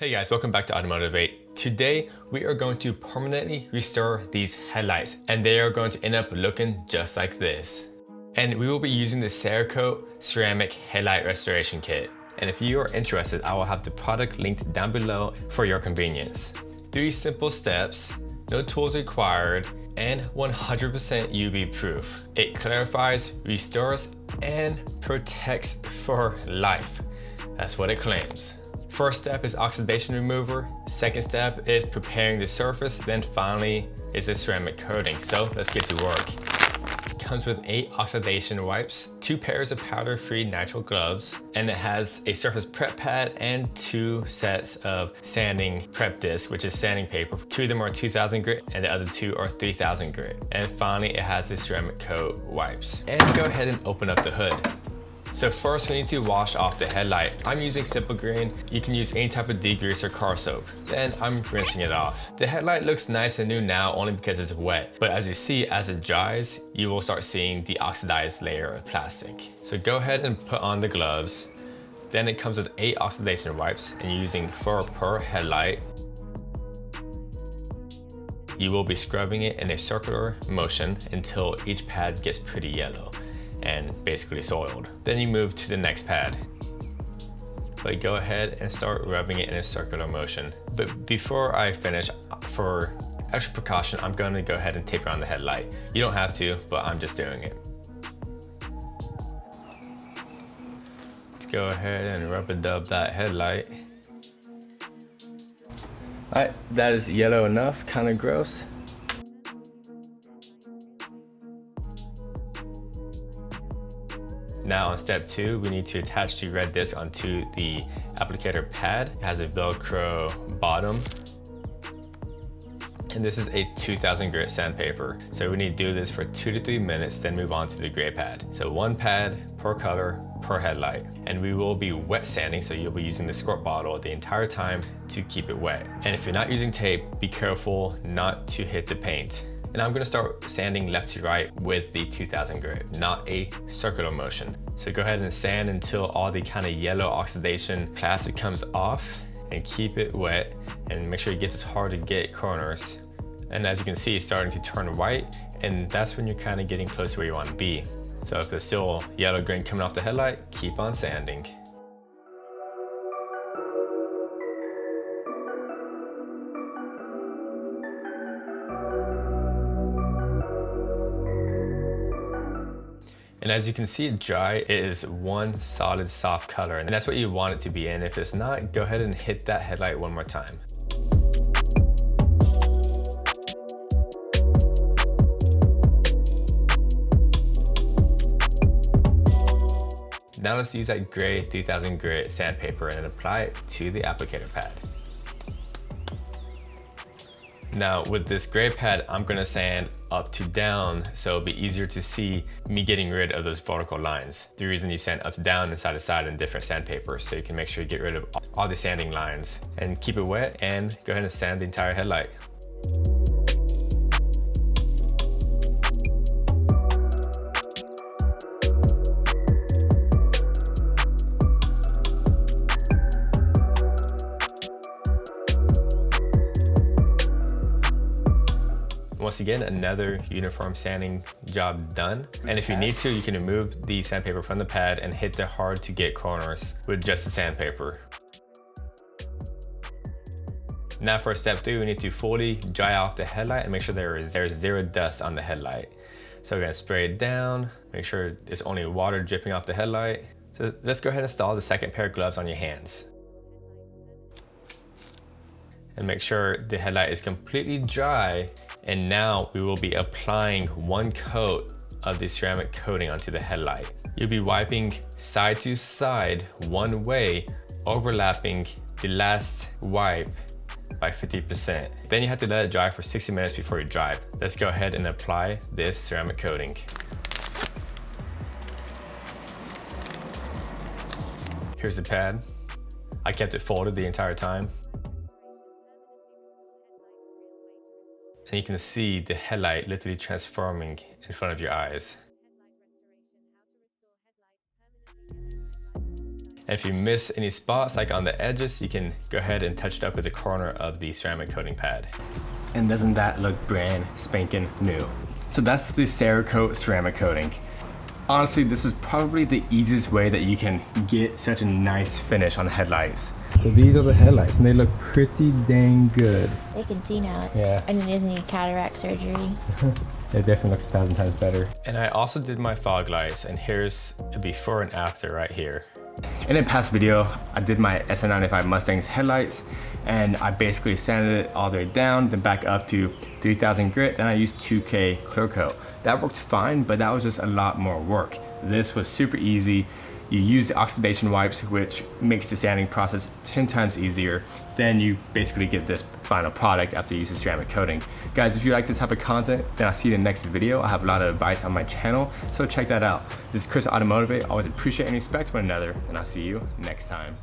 Hey guys, welcome back to AutoMotivate. Today, we are going to permanently restore these headlights and they are going to end up looking just like this. And we will be using the Cerakote Ceramic Headlight Restoration Kit. And if you are interested, I will have the product linked down below for your convenience. 3 simple steps, no tools required, and 100% UV proof. It clarifies, restores, and protects for life. That's what it claims. First step is oxidation remover. Second step is preparing the surface. Then finally is the ceramic coating. So let's get to work. It comes with 8 oxidation wipes, 2 pairs of powder-free natural gloves, and it has a surface prep pad and 2 sets of sanding prep discs, which is sanding paper. 2 of them are 2000 grit and the other 2 are 3000 grit. And finally, it has the ceramic coat wipes. And go ahead and open up the hood. So first we need to wash off the headlight. I'm using Simple Green. You can use any type of degreaser car soap. Then I'm rinsing it off. The headlight looks nice and new now only because it's wet. But as you see, as it dries, you will start seeing the oxidized layer of plastic. So go ahead and put on the gloves. Then it comes with 8 oxidation wipes and you're using 4 per headlight. You will be scrubbing it in a circular motion until each pad gets pretty yellow and basically soiled. Then you move to the next pad. But go ahead and start rubbing it in a circular motion. But before I finish, for extra precaution, I'm gonna go ahead and tape around the headlight. You don't have to, but I'm just doing it. Let's go ahead and rub-a-dub that headlight. All right, that is yellow enough, kind of gross. Now on step 2, we need to attach the red disc onto the applicator pad. It has a Velcro bottom. And this is a 2000 grit sandpaper. So we need to do this for 2 to 3 minutes, then move on to the gray pad. So 1 pad per color per headlight. And we will be wet sanding, so you'll be using the squirt bottle the entire time to keep it wet. And if you're not using tape, be careful not to hit the paint. And I'm gonna start sanding left to right with the 2000 grit, not a circular motion. So go ahead and sand until all the kind of yellow oxidation plastic comes off and keep it wet and make sure you get this hard to get corners. And as you can see, it's starting to turn white and that's when you're kind of getting close to where you want to be. So if there's still yellow grain coming off the headlight, keep on sanding. And as you can see it dry, it is one solid soft color and that's what you want it to be. And if it's not, go ahead and hit that headlight one more time. Now let's use that gray 3000 grit sandpaper and apply it to the applicator pad. Now with this gray pad, I'm gonna sand up to down so it'll be easier to see me getting rid of those vertical lines. The reason you sand up to down and side to side in different sandpapers, so you can make sure you get rid of all the sanding lines and keep it wet and go ahead and sand the entire headlight. Once again, another uniform sanding job done. And if you need to, you can remove the sandpaper from the pad and hit the hard to get corners with just the sandpaper. Now for step 3, we need to fully dry off the headlight and make sure there's 0 dust on the headlight. So we're gonna spray it down, make sure there's only water dripping off the headlight. So let's go ahead and install the second pair of gloves on your hands. And make sure the headlight is completely dry. And now we will be applying 1 coat of the ceramic coating onto the headlight. You'll be wiping side to side one way, overlapping the last wipe by 50%. Then you have to let it dry for 60 minutes before you drive. Let's go ahead and apply this ceramic coating. Here's the pad. I kept it folded the entire time. And you can see the headlight literally transforming in front of your eyes. And if you miss any spots like on the edges, you can go ahead and touch it up with the corner of the ceramic coating pad. And doesn't that look brand spanking new? So that's the Cerakote ceramic coating. Honestly, this was probably the easiest way that you can get such a nice finish on headlights. So these are the headlights and they look pretty dang good. They can see now. Yeah. And it doesn't need cataract surgery. It definitely looks 1,000 times better. And I also did my fog lights, and here's a before and after right here. In a past video, I did my SN95 Mustang's headlights, and I basically sanded it all the way down, then back up to 3000 grit, then I used 2K clear coat. That worked fine, but that was just a lot more work. This was super easy. You use the oxidation wipes, which makes the sanding process 10 times easier. Then you basically get this final product after you use the ceramic coating. Guys, if you like this type of content, then I'll see you in the next video. I have a lot of advice on my channel, so check that out. This is Chris AutoMotivate. Always appreciate and respect one another, and I'll see you next time.